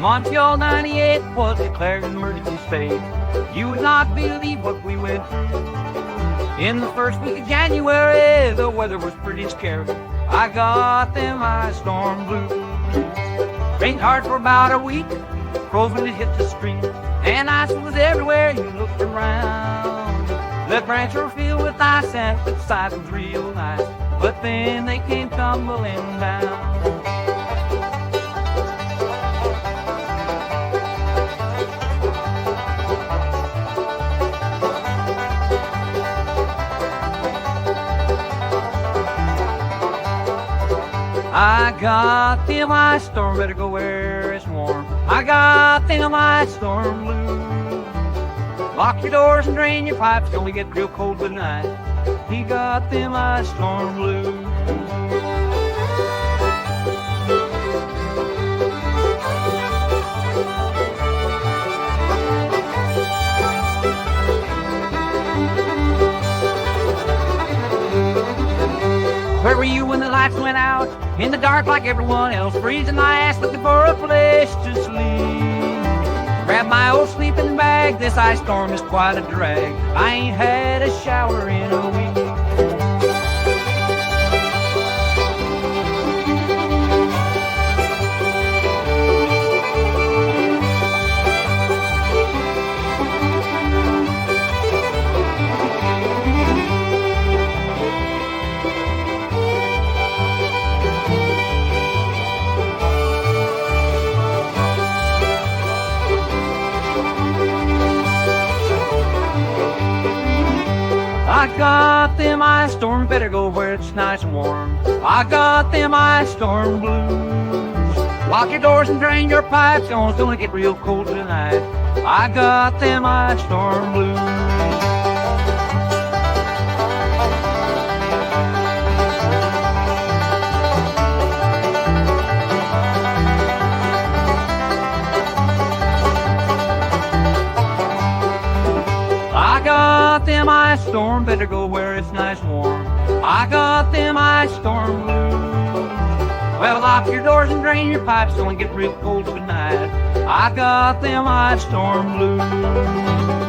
Montreal 98 was declared an emergency state. You would not believe what we went through. In the first week of January, the weather was pretty scary. I got them ice storm blues. Rained hard for about a week, froze when it hit the stream, and ice was everywhere you looked around. The branches were filled with ice and the size was real nice, but then they came tumbling down. I got them ice storm, better go where it's warm. I got them ice storm blues. Lock your doors and drain your pipes, it's gonna get real cold tonight. He got them ice storm blues. Where were you when the lights went out? In the dark like everyone else, freezing my ass looking for a place to sleep. Grab my old sleeping bag, this ice storm is quite a drag. I ain't had a shower in a week. I got them ice storm, better go where it's nice and warm. I got them ice storm blues. Lock your doors and drain your pipes, it's gonna get real cold tonight. I got them ice storm blues. I got them ice storm, better go where it's nice and warm. I got them ice storm blues. Well, lock your doors and drain your pipes, it's gonna get real cold tonight. I got them ice storm blues.